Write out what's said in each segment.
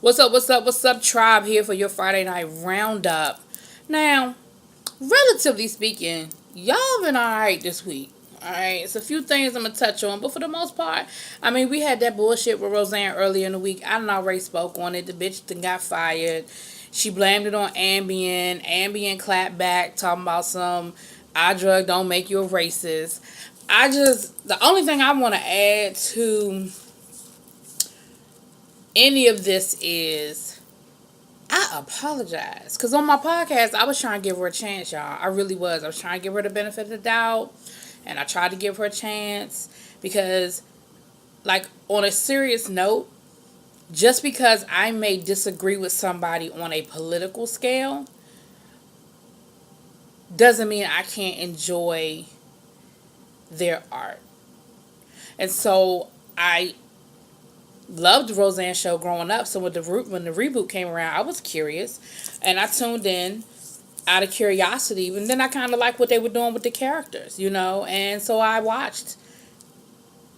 What's up, tribe? Here for your Friday night roundup. Now, relatively speaking, y'all been alright this week. Alright, it's a few things I'm gonna touch on, but for the most part, I mean, we had that bullshit with Roseanne earlier in the week. I done already spoke on it. The bitch then got fired. She blamed it on Ambien. Ambien clapped back, talking about some eye drug don't make you a racist. The only thing I want to add to any of this is I apologize. Because on my podcast, I was trying to give her a chance, y'all. I really was. I was trying to give her the benefit of the doubt. And I tried to give her a chance. Because, like, on a serious note, just because I may disagree with somebody on a political scale doesn't mean I can't enjoy their art. And so I loved Roseanne show growing up. So when the reboot came around, I was curious, and I tuned in out of curiosity. And then I kind of liked what they were doing with the characters, And so I watched,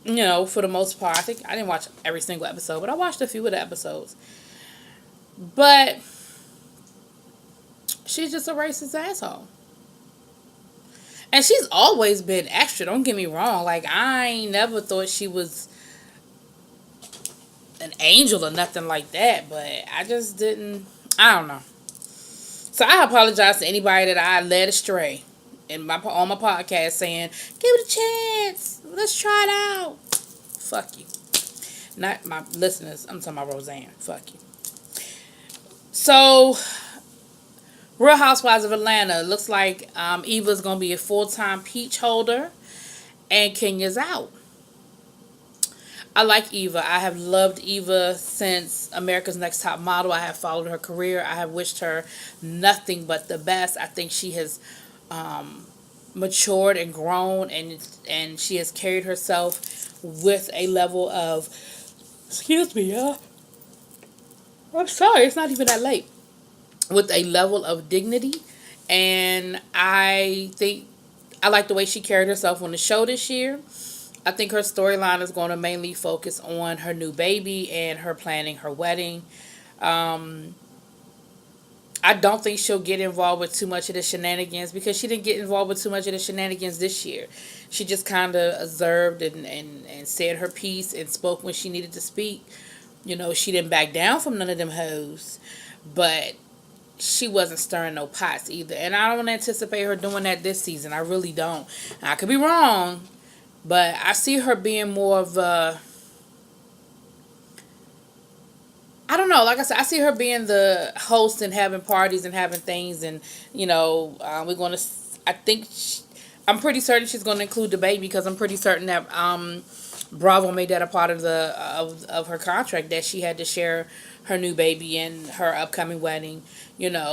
for the most part. I think I didn't watch every single episode, but I watched a few of the episodes. But she's just a racist asshole. And she's always been extra, don't get me wrong. Like, I ain't never thought she was an angel or nothing like that, but I just didn't. I don't know. So I apologize to anybody that I led astray on my podcast saying, "Give it a chance, let's try it out." Fuck you, not my listeners. I'm talking about Roseanne. Fuck you. So, Real Housewives of Atlanta looks like Eva's gonna be a full-time peach holder, and Kenya's out. I like Eva. I have loved Eva since America's Next Top Model. I have followed her career. I have wished her nothing but the best. I think she has matured and grown, and she has carried herself with a level of, excuse me, y'all. I'm sorry, it's not even that late. With a level of dignity, and I think I like the way she carried herself on the show this year. I think her storyline is going to mainly focus on her new baby and her planning her wedding. I don't think she'll get involved with too much of the shenanigans because she didn't get involved with too much of the shenanigans this year. She just kind of observed and said her piece and spoke when she needed to speak. She didn't back down from none of them hoes, but she wasn't stirring no pots either. And I don't anticipate her doing that this season. I really don't. I could be wrong, but I see her being more of a, I don't know. Like I said, I see her being the host and having parties and having things. And, we're going to, I think, I'm pretty certain she's going to include the baby because I'm pretty certain that Bravo made that a part of of her contract that she had to share her new baby and her upcoming wedding.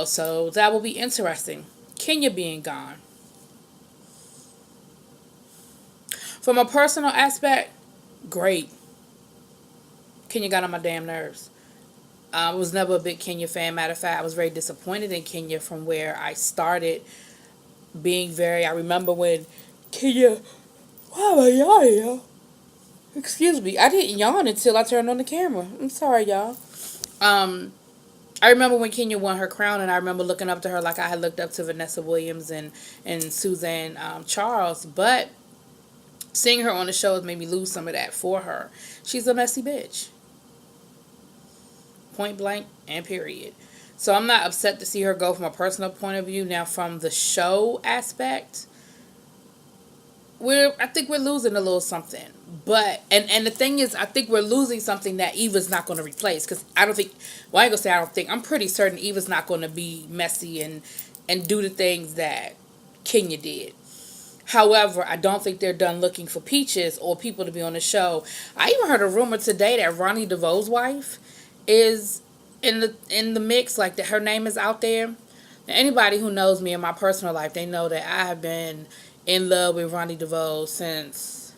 So that will be interesting. Kenya being gone. From a personal aspect, great. Kenya got on my damn nerves. I was never a big Kenya fan. Matter of fact, I was very disappointed in Kenya from where I started I remember when Kenya, why am I yawning, y'all? Excuse me. I didn't yawn until I turned on the camera. I'm sorry, y'all. I remember when Kenya won her crown, and I remember looking up to her like I had looked up to Vanessa Williams and Suzanne Charles. But seeing her on the show has made me lose some of that for her. She's a messy bitch. Point blank and period. So I'm not upset to see her go from a personal point of view. Now, from the show aspect, I think we're losing a little something. But and the thing is, I think we're losing something that Eva's not going to replace. Because I don't think, well, I ain't going to say I don't think, I'm pretty certain Eva's not going to be messy and do the things that Kenya did. However, I don't think they're done looking for peaches or people to be on the show. I even heard a rumor today that Ronnie DeVoe's wife is in the mix, like that her name is out there. Now, anybody who knows me in my personal life, they know that I have been in love with Ronnie DeVoe since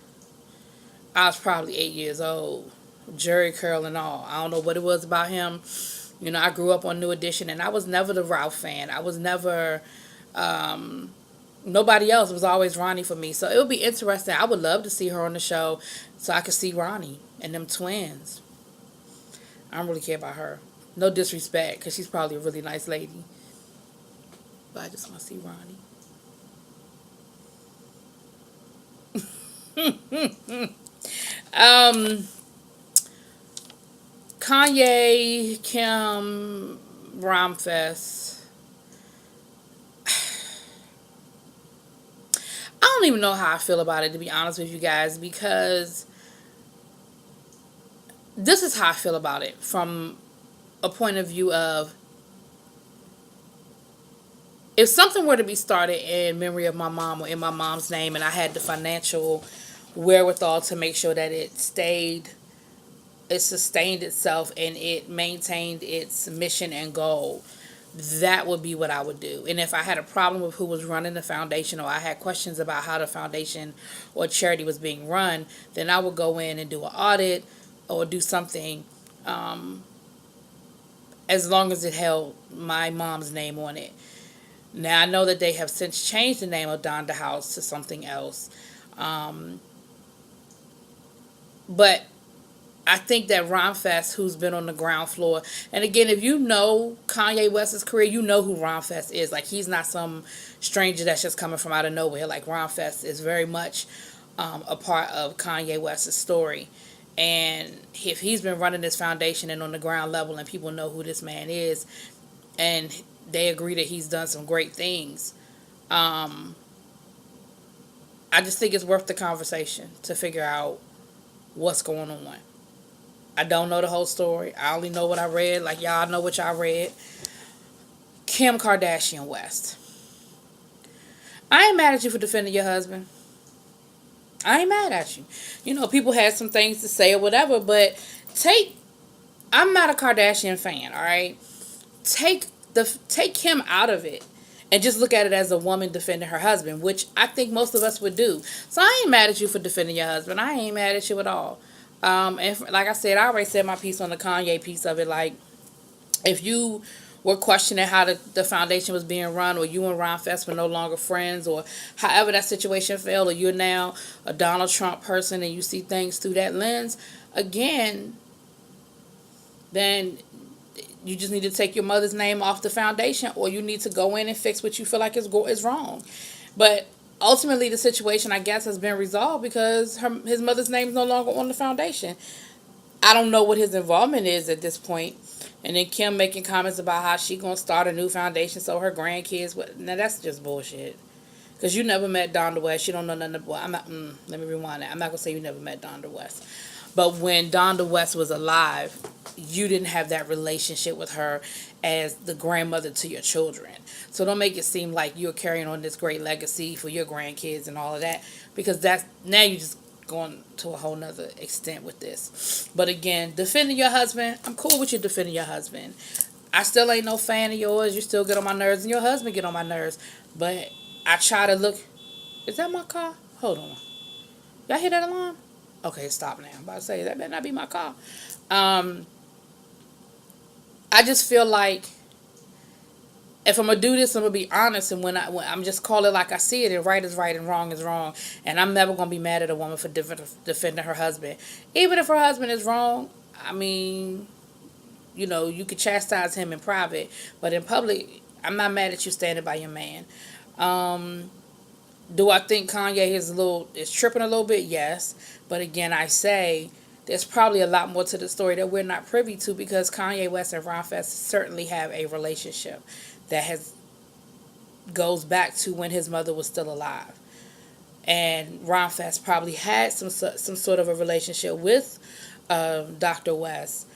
I was probably 8 years old. Jerry curl and all. I don't know what it was about him. I grew up on New Edition, and I was never the Ralph fan. I was never nobody else. It was always Ronnie for me. So it would be interesting. I would love to see her on the show so I could see Ronnie and them twins. I don't really care about her. No disrespect, because she's probably a really nice lady. But I just want to see Ronnie. um, Kanye, Kim, Romfest. I don't even know how I feel about it, to be honest with you guys, because this is how I feel about it from a point of view of, if something were to be started in memory of my mom or in my mom's name, and I had the financial wherewithal to make sure that it sustained itself and it maintained its mission and goal, that would be what I would do. And if I had a problem with who was running the foundation, or I had questions about how the foundation or charity was being run, then I would go in and do an audit or do something, as long as it held my mom's name on it. Now, I know that they have since changed the name of Donda House to something else. Um, but I think that Ron Fest, who's been on the ground floor, and again, if you know Kanye West's career, you know who Ron Fest is. Like, he's not some stranger that's just coming from out of nowhere. Like, Ron Fest is very much a part of Kanye West's story. And if he's been running this foundation and on the ground level, and people know who this man is, and they agree that he's done some great things, um, I just think it's worth the conversation to figure out what's going on. I don't know the whole story. I only know what I read. Like, y'all know what y'all read. Kim Kardashian West. I ain't mad at you for defending your husband. I ain't mad at you. You know, people had some things to say or whatever, but take I'm not a Kardashian fan, all right? Take Kim out of it and just look at it as a woman defending her husband, which I think most of us would do. So I ain't mad at you for defending your husband. I ain't mad at you at all. Like I said, I already said my piece on the Kanye piece of it. Like, if you were questioning how the foundation was being run, or you and Ron Fest were no longer friends, or however that situation fell, or you're now a Donald Trump person and you see things through that lens, again, then you just need to take your mother's name off the foundation, or you need to go in and fix what you feel like is wrong. But ultimately, the situation, I guess, has been resolved because his mother's name is no longer on the foundation. I don't know what his involvement is at this point. And then Kim making comments about how she gonna start a new foundation so her grandkids would. Now that's just bullshit. Cause you never met Donda West. You don't know nothing about. I'm not. Let me rewind that. I'm not gonna say you never met Donda West. But when Donda West was alive, you didn't have that relationship with her as the grandmother to your children. So don't make it seem like you're carrying on this great legacy for your grandkids and all of that, because that's now you just going to a whole nother extent with this. But again, defending your husband, I'm cool with you defending your husband. I still ain't no fan of yours. You still get on my nerves, and your husband get on my nerves. But I try to look. Is that my car? Hold on. Y'all hear that alarm? Okay, stop now. I'm about to say that better not be my car. Um, I just feel like if I'm gonna do this, I'm gonna be honest, and when I'm just call it like I see it, and right is right and wrong is wrong, and I'm never gonna be mad at a woman for defending her husband, even if her husband is wrong. I mean, you know, you could chastise him in private, but in public, I'm not mad at you standing by your man. Um, do I think Kanye is tripping a little bit? Yes, but again, I say there's probably a lot more to the story that we're not privy to, because Kanye West and Ron Fest certainly have a relationship that has goes back to when his mother was still alive, and Ron Fest probably had some sort of a relationship with Dr. West,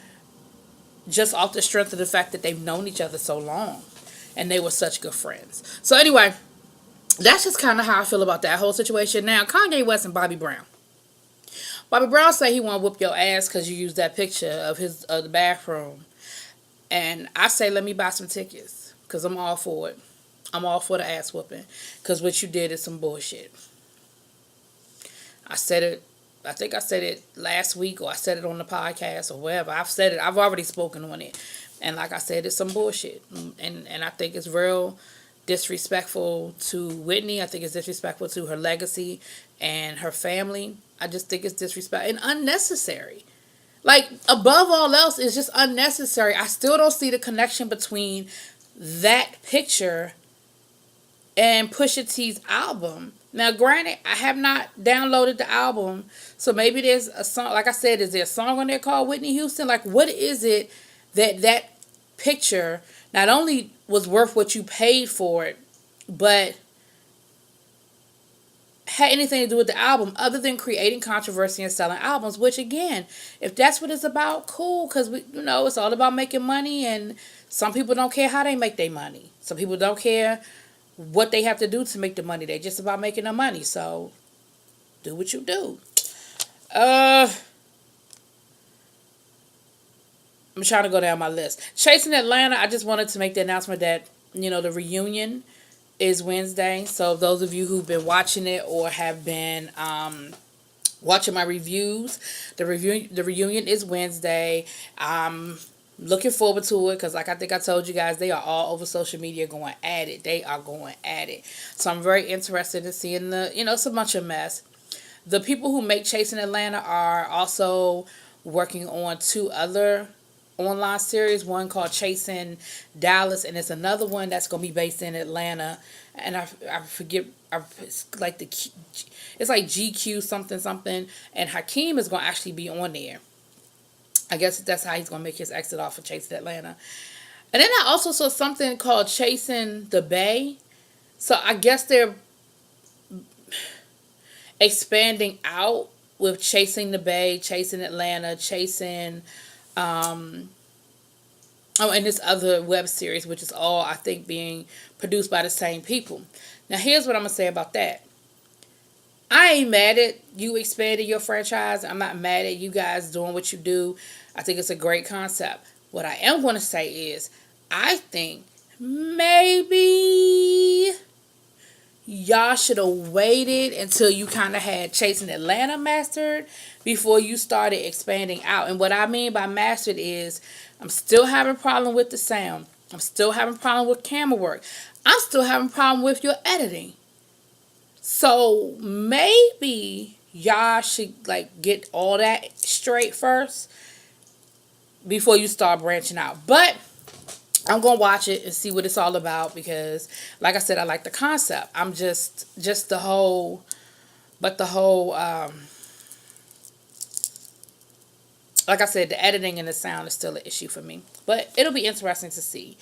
just off the strength of the fact that they've known each other so long, and they were such good friends. So anyway, that's just kind of how I feel about that whole situation. Now, Kanye West and Bobby Brown. Bobby Brown say he want to whoop your ass because you used that picture of the bathroom, and I say let me buy some tickets because I'm all for it. I'm all for the ass whooping because what you did is some bullshit. I said it. I think I said it last week, or I said it on the podcast, or wherever. I've said it. I've already spoken on it, and like I said, it's some bullshit, and I think it's real disrespectful to Whitney. I think it's disrespectful to her legacy and her family. I just think it's disrespectful and unnecessary. Like, above all else, it's just unnecessary. I still don't see the connection between that picture and Pusha T's album. Now, granted, I have not downloaded the album, so maybe there's a song. Like I said, is there a song on there called Whitney Houston? Like, what is it that picture not only was worth what you paid for it, but had anything to do with the album other than creating controversy and selling albums? Which, again, if that's what it's about, cool, because it's all about making money, and some people don't care how they make their money. Some people don't care what they have to do to make the money. They just about making the money. So do what you do. I'm trying to go down my list. Chasing Atlanta, I just wanted to make the announcement that, the reunion is Wednesday. So those of you who've been watching it or have been watching my reviews, the reunion is Wednesday. Looking forward to it because, like I think I told you guys, they are all over social media going at it. They are going at it. So I'm very interested in seeing it's a bunch of mess. The people who make Chasing Atlanta are also working on 2 other online series. One called Chasing Dallas, and it's another one that's going to be based in Atlanta. And I forget, it's like GQ something something. And Hakeem is going to actually be on there. I guess that's how he's going to make his exit off of Chasing Atlanta. And then I also saw something called Chasing the Bay. So I guess they're expanding out with Chasing the Bay, Chasing Atlanta, Chasing, and this other web series, which is all, I think, being produced by the same people. Now, here's what I'm going to say about that. I ain't mad at you expanding your franchise. I'm not mad at you guys doing what you do. I think it's a great concept. What I am going to say is, I think maybe y'all should have waited until you kind of had Chasing Atlanta mastered before you started expanding out. And what I mean by mastered is, I'm still having a problem with the sound. I'm still having a problem with camera work. I'm still having a problem with your editing. So maybe y'all should get all that straight first before you start branching out. But I'm going to watch it and see what it's all about because, like I said, I like the concept. I'm just the whole, like I said, the editing and the sound is still an issue for me. But it'll be interesting to see.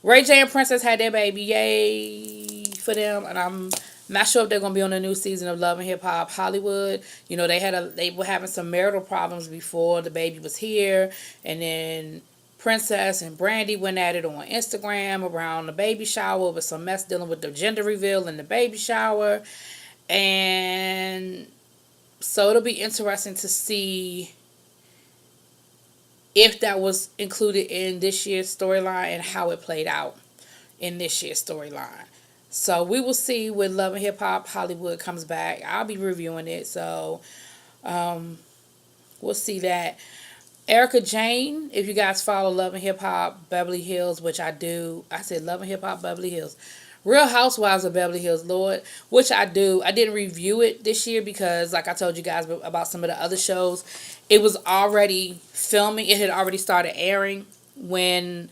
Ray J and Princess had their baby. Yay for them. And I'm not sure if they're going to be on a new season of Love and Hip Hop Hollywood. They were having some marital problems before the baby was here. And then Princess and Brandy went at it on Instagram around the baby shower with some mess dealing with the gender reveal in the baby shower. And so it'll be interesting to see if that was included in this year's storyline and how it played out in this year's storyline. So we will see when Love and Hip Hop Hollywood comes back. I'll be reviewing it. So we'll see that. Erica Jane, if you guys follow Love and Hip Hop Beverly Hills, which I do. I said Love and Hip Hop Beverly Hills. Real Housewives of Beverly Hills, Lord, which I do. I didn't review it this year because, like I told you guys about some of the other shows, it was already filming. It had already started airing when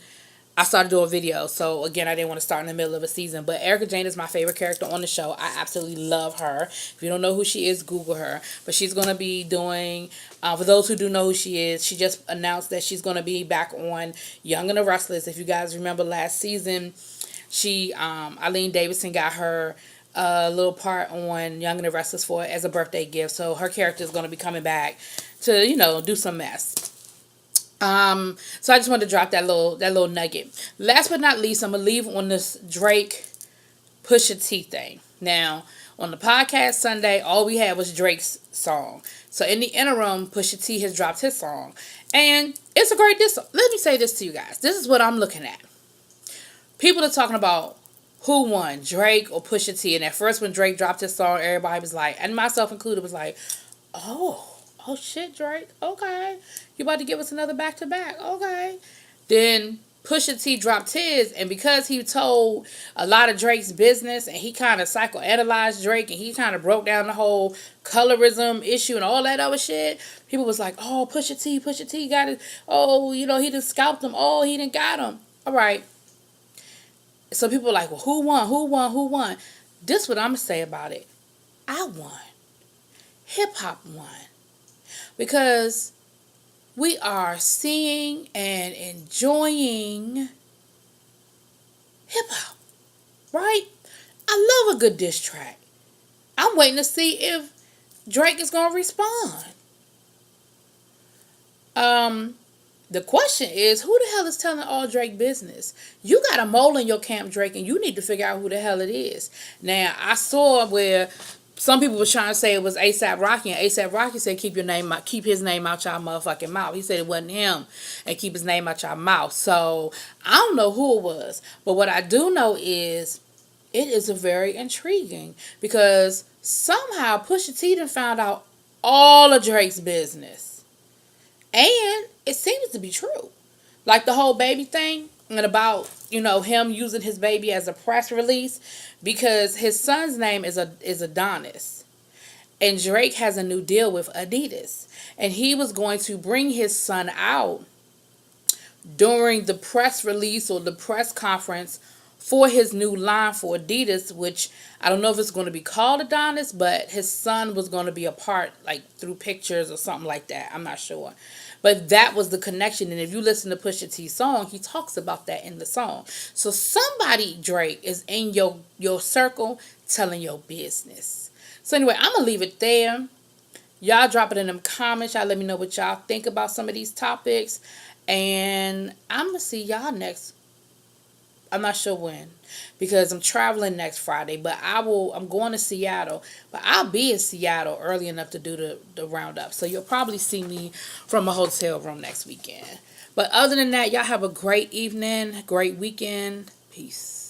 I started doing videos. So, again, I didn't want to start in the middle of a season. But Erica Jane is my favorite character on the show. I absolutely love her. If you don't know who she is, Google her. But she's going to be doing, for those who do know who she is, she just announced that she's going to be back on Young and the Restless. If you guys remember last season, Eileen Davidson got her a little part on Young and the Restless for as a birthday gift. So her character is going to be coming back to, do some mess. So I just wanted to drop that little nugget. Last but not least, I'm going to leave on this Drake Pusha T thing. Now, on the podcast Sunday, all we had was Drake's song. So in the interim, Pusha T has dropped his song. And it's a great diss. Let me say this to you guys. This is what I'm looking at. People are talking about who won, Drake or Pusha T. And at first when Drake dropped his song, everybody was like, and myself included, was like, oh shit, Drake, okay. You about to give us another back-to-back, okay. Then Pusha T dropped his, and because he told a lot of Drake's business, and he kind of psychoanalyzed Drake, and he kind of broke down the whole colorism issue and all that other shit, people was like, oh, Pusha T got it. Oh, he just scalped him. Oh, he didn't got him. All right. So people were like, well, who won? Who won? Who won? This what I'm going to say about it. I won. Hip hop won. Because we are seeing and enjoying hip hop, right? I love a good diss track. I'm waiting to see if Drake is going to respond. The question is, who the hell is telling all Drake business? You got a mole in your camp, Drake, and you need to figure out who the hell it is. Now, I saw where some people were trying to say it was A$AP Rocky, and A$AP Rocky said keep his name out y'all motherfucking mouth. He said it wasn't him, and keep his name out y'all mouth. So I don't know who it was, but what I do know is it is a very intriguing, because somehow Pusha T done found out all of Drake's business, and it seems to be true, like the whole baby thing, and about him using his baby as a press release, because his son's name is Adonis, and Drake has a new deal with Adidas, and he was going to bring his son out during the press release or the press conference for his new line for Adidas, which I don't know if it's going to be called Adonis, but his son was going to be a part, like through pictures or something like that. I'm not sure. But that was the connection. And if you listen to Pusha T's song, he talks about that in the song. So somebody, Drake, is in your circle telling your business. So anyway, I'm going to leave it there. Y'all drop it in them comments. Y'all let me know what y'all think about some of these topics. And I'm going to see y'all next. I'm not sure when, because I'm traveling next Friday, but I'm going to Seattle, but I'll be in Seattle early enough to do the roundup. So you'll probably see me from a hotel room next weekend. But other than that, y'all have a great evening, great weekend. Peace.